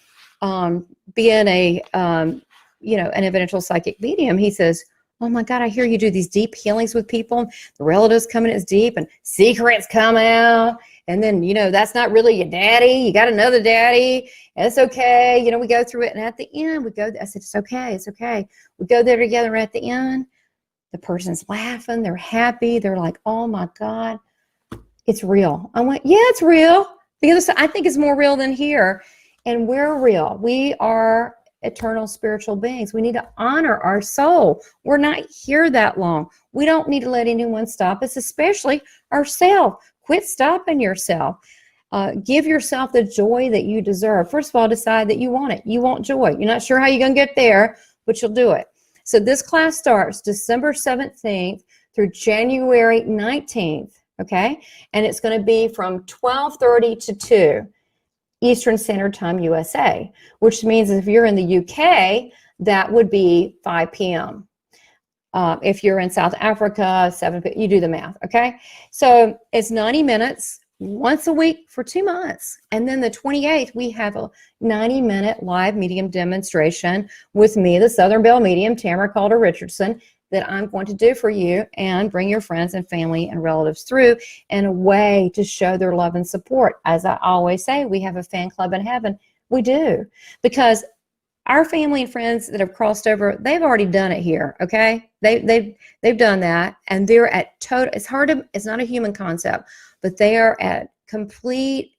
being an evidential psychic medium, he says, oh my God, I hear you do these deep healings with people. The relatives come in as deep and secrets come out. And then, you know, that's not really your daddy. You got another daddy. It's okay. You know, we go through it. And at the end, I said, it's okay. It's okay. We go there together. And at the end, the person's laughing. They're happy. They're like, oh my God, it's real. I went, yeah, it's real. The other side, I think it's more real than here. And we're real. We are eternal spiritual beings. We need to honor our soul. We're not here that long. We don't need to let anyone stop us, especially ourselves. Quit stopping yourself. Give yourself the joy that you deserve. First of all, decide that you want it. You want joy. You're not sure how you're going to get there, but you'll do it. So this class starts December 17th through January 19th, okay? And it's going to be from 12:30 to 2 Eastern Standard Time, USA, which means if you're in the UK, that would be 5 p.m. If you're in South Africa, 7 p.m., you do the math, okay? So it's 90 minutes. Once a week for 2 months. And then the 28th, we have a 90-minute live medium demonstration with me, the Southern Belle medium, Tamara Caulder Richardson, that I'm going to do for you and bring your friends and family and relatives through in a way to show their love and support. As I always say, we have a fan club in heaven. We do. Because our family and friends that have crossed over, they've already done it here, okay? They've done that, and they're at total, it's not a human concept, but they are at complete,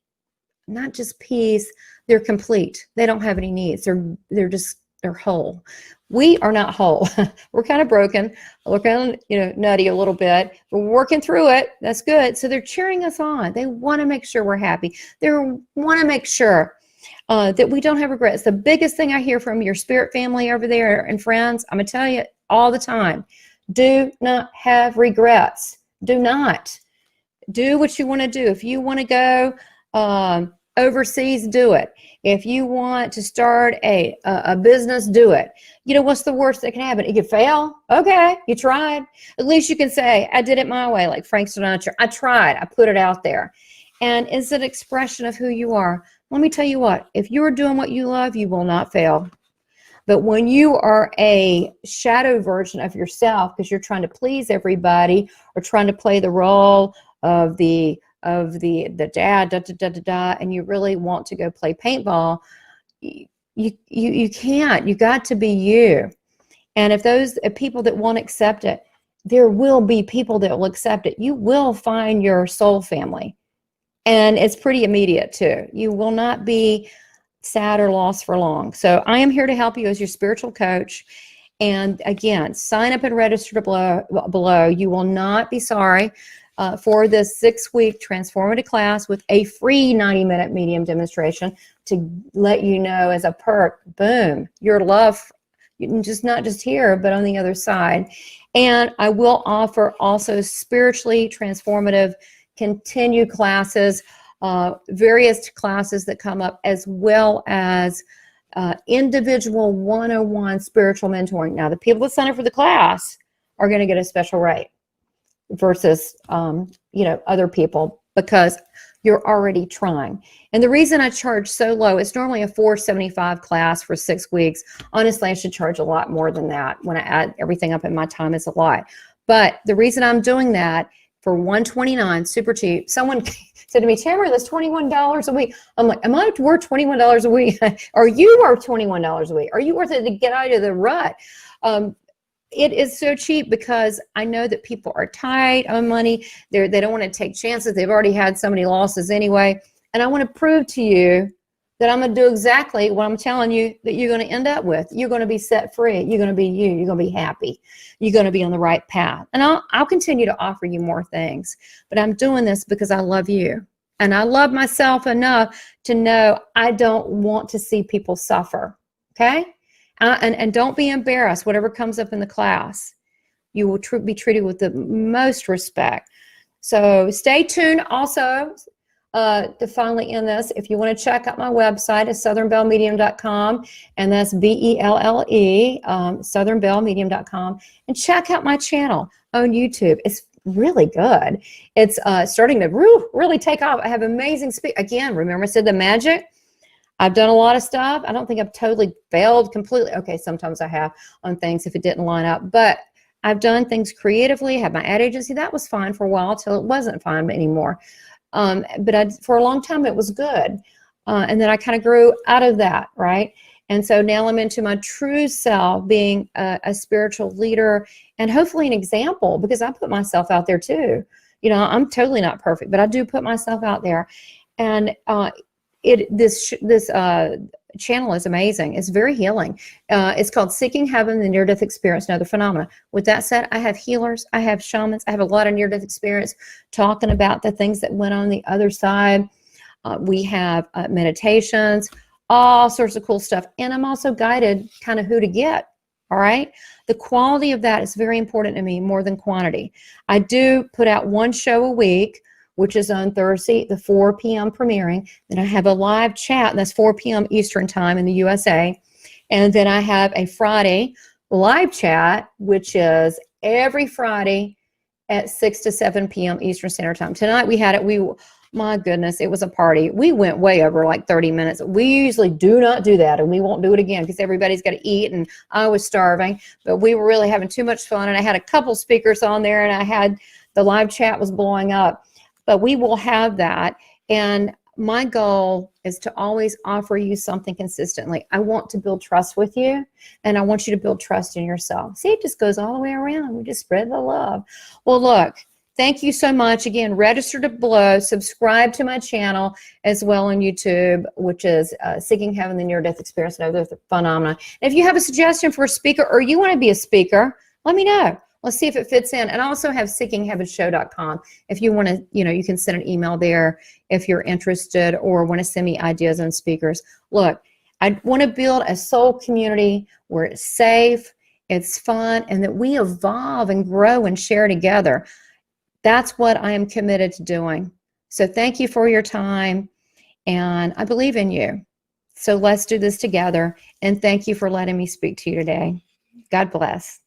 not just peace, they're complete. They don't have any needs. They're whole. We are not whole. We're kind of broken. We're kind of, nutty a little bit. We're working through it. That's good. So they're cheering us on. They want to make sure we're happy. They want to make sure that we don't have regrets. The biggest thing I hear from your spirit family over there and friends, I'm going to tell you all the time, do not have regrets. Do not. Do what you want to do. If you want to go overseas, do it. If you want to start a business, do it. What's the worst that can happen? You could fail. Okay, you tried. At least you can say, I did it my way, like Frank Sinatra. I tried. I put it out there. And it's an expression of who you are. Let me tell you what, if you're doing what you love, you will not fail. But when you are a shadow version of yourself, because you're trying to please everybody or trying to play the role of the dad, and you really want to go play paintball, you can't. You got to be you. And if people that won't accept it, there will be people that will accept it. You will find your soul family. And it's pretty immediate too. You will not be sad or lost for long. So I am here to help you as your spiritual coach. And again, sign up and register below. You will not be sorry for this 6-week transformative class with a free 90-minute medium demonstration to let you know as a perk, boom, your love, just not just here, but on the other side. And I will offer also spiritually transformative continue classes, various classes that come up, as well as individual one-on-one spiritual mentoring. Now, the people that sign up for the class are going to get a special rate versus, other people, because you're already trying. And the reason I charge so low, it's normally a $475 class for 6 weeks. Honestly, I should charge a lot more than that. When I add everything up in my time, it's a lot. But the reason I'm doing that, for $129, super cheap. Someone said to me, Tamara, that's $21 a week. I'm like, am I worth $21 a week? Are you worth $21 a week? Are you worth it to get out of the rut? It is so cheap because I know that people are tight on money. They don't want to take chances. They've already had so many losses anyway. And I want to prove to you that I'm going to do exactly what I'm telling you that you're going to end up with. You're going to be set free. You're going to be you. You're going to be happy. You're going to be on the right path. And I'll continue to offer you more things. But I'm doing this because I love you. And I love myself enough to know I don't want to see people suffer. Okay? And don't be embarrassed, whatever comes up in the class. You will be treated with the most respect. So stay tuned also. To finally end this, if you want to check out my website, it's southernbellemedium.com, and that's BELLE, southernbellemedium.com, and check out my channel on YouTube. It's really good. It's starting to really take off. I have amazing again, remember I said the magic? I've done a lot of stuff. I don't think I've totally failed completely. Okay, sometimes I have on things if it didn't line up, but I've done things creatively, had my ad agency. That was fine for a while till it wasn't fine anymore. But for a long time, it was good. And then I kind of grew out of that, right? And so now I'm into my true self, being a spiritual leader and hopefully an example, because I put myself out there too. I'm totally not perfect, but I do put myself out there. And this channel is amazing. It's very healing. It's called Seeking Heaven, the Near-Death Experience and Other Phenomena. With that said, I have healers, I have shamans, I have a lot of near-death experience talking about the things that went on the other side. We have meditations, all sorts of cool stuff. And I'm also guided kind of who to get. All right. The quality of that is very important to me more than quantity. I do put out one show a week, which is on Thursday, the 4 p.m. premiering. Then I have a live chat, and that's 4 p.m. Eastern time in the USA. And then I have a Friday live chat, which is every Friday at 6 to 7 p.m. Eastern Standard Time. Tonight we had it. My goodness, it was a party. We went way over like 30 minutes. We usually do not do that, and we won't do it again because everybody's got to eat, and I was starving. But we were really having too much fun, and I had a couple speakers on there, and the live chat was blowing up. But we will have that, and my goal is to always offer you something consistently. I want to build trust with you, and I want you to build trust in yourself. See, it just goes all the way around. We just spread the love. Well, look. Thank you so much. Again, register to below, subscribe to my channel as well on YouTube, which is Seeking Heaven, the Near-Death Experience and Other Phenomena. And if you have a suggestion for a speaker or you want to be a speaker, let me know. Let's see if it fits in. And I also have seekingheavenshow.com. If you want to, you can send an email there if you're interested or want to send me ideas on speakers. Look, I want to build a soul community where it's safe, it's fun, and that we evolve and grow and share together. That's what I am committed to doing. So thank you for your time, and I believe in you. So let's do this together, and thank you for letting me speak to you today. God bless.